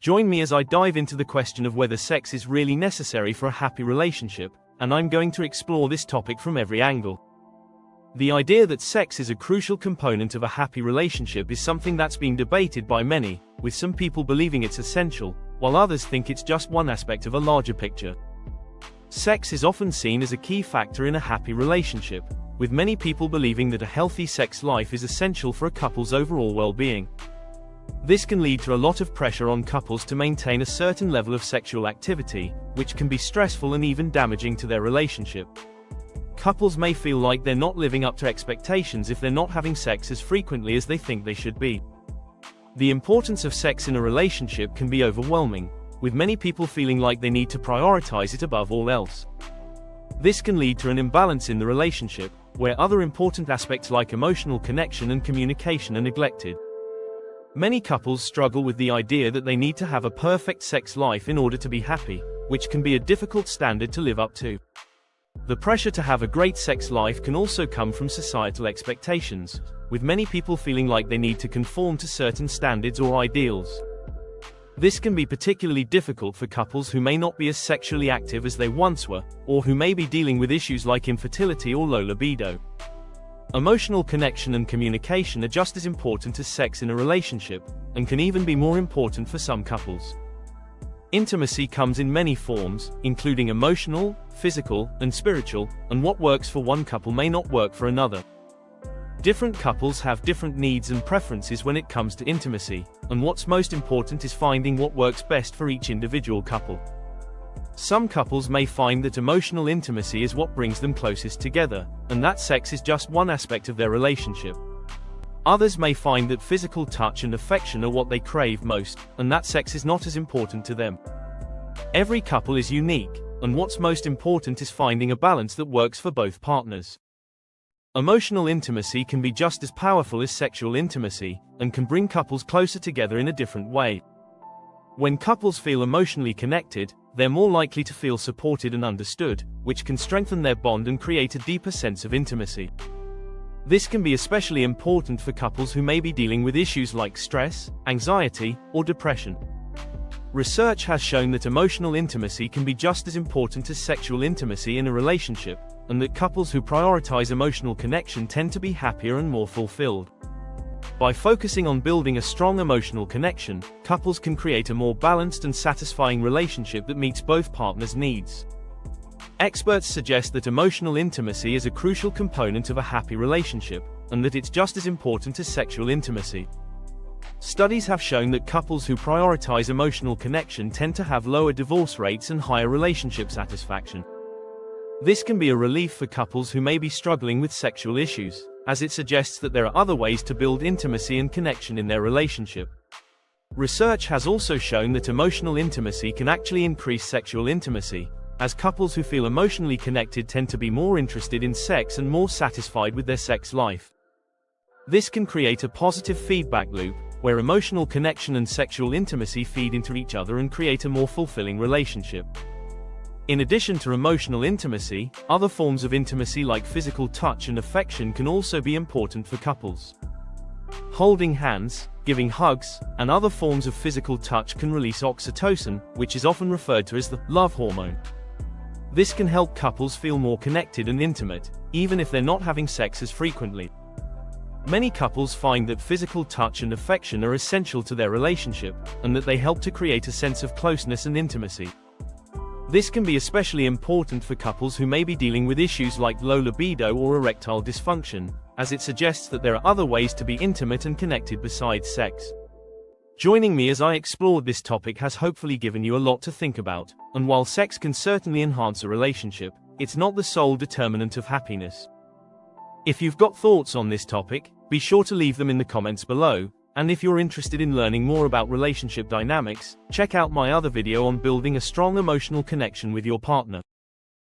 Join me as I dive into the question of whether sex is really necessary for a happy relationship, and I'm going to explore this topic from every angle. The idea that sex is a crucial component of a happy relationship is something that's being debated by many, with some people believing it's essential, while others think it's just one aspect of a larger picture. Sex is often seen as a key factor in a happy relationship, with many people believing that a healthy sex life is essential for a couple's overall well-being. This can lead to a lot of pressure on couples to maintain a certain level of sexual activity, which can be stressful and even damaging to their relationship. Couples may feel like they're not living up to expectations if they're not having sex as frequently as they think they should be. The importance of sex in a relationship can be overwhelming, with many people feeling like they need to prioritize it above all else. This can lead to an imbalance in the relationship, where other important aspects like emotional connection and communication are neglected. Many couples struggle with the idea that they need to have a perfect sex life in order to be happy, which can be a difficult standard to live up to. The pressure to have a great sex life can also come from societal expectations, with many people feeling like they need to conform to certain standards or ideals. This can be particularly difficult for couples who may not be as sexually active as they once were, or who may be dealing with issues like infertility or low libido. Emotional connection and communication are just as important as sex in a relationship, and can even be more important for some couples. Intimacy comes in many forms, including emotional, physical, and spiritual, and what works for one couple may not work for another. Different couples have different needs and preferences when it comes to intimacy, and what's most important is finding what works best for each individual couple. Some couples may find that emotional intimacy is what brings them closest together, and that sex is just one aspect of their relationship. Others may find that physical touch and affection are what they crave most, and that sex is not as important to them. Every couple is unique, and what's most important is finding a balance that works for both partners. Emotional intimacy can be just as powerful as sexual intimacy, and can bring couples closer together in a different way. When couples feel emotionally connected, they're more likely to feel supported and understood, which can strengthen their bond and create a deeper sense of intimacy. This can be especially important for couples who may be dealing with issues like stress, anxiety, or depression. Research has shown that emotional intimacy can be just as important as sexual intimacy in a relationship, and that couples who prioritize emotional connection tend to be happier and more fulfilled. By focusing on building a strong emotional connection, couples can create a more balanced and satisfying relationship that meets both partners' needs. Experts suggest that emotional intimacy is a crucial component of a happy relationship, and that it's just as important as sexual intimacy. Studies have shown that couples who prioritize emotional connection tend to have lower divorce rates and higher relationship satisfaction. This can be a relief for couples who may be struggling with sexual issues, as it suggests that there are other ways to build intimacy and connection in their relationship. Research has also shown that emotional intimacy can actually increase sexual intimacy, as couples who feel emotionally connected tend to be more interested in sex and more satisfied with their sex life. This can create a positive feedback loop, where emotional connection and sexual intimacy feed into each other and create a more fulfilling relationship. In addition to emotional intimacy, other forms of intimacy like physical touch and affection can also be important for couples. Holding hands, giving hugs, and other forms of physical touch can release oxytocin, which is often referred to as the love hormone. This can help couples feel more connected and intimate, even if they're not having sex as frequently. Many couples find that physical touch and affection are essential to their relationship, and that they help to create a sense of closeness and intimacy. This can be especially important for couples who may be dealing with issues like low libido or erectile dysfunction, as it suggests that there are other ways to be intimate and connected besides sex. Joining me as I explored this topic has hopefully given you a lot to think about, and while sex can certainly enhance a relationship, it's not the sole determinant of happiness. If you've got thoughts on this topic, be sure to leave them in the comments below, and if you're interested in learning more about relationship dynamics, check out my other video on building a strong emotional connection with your partner.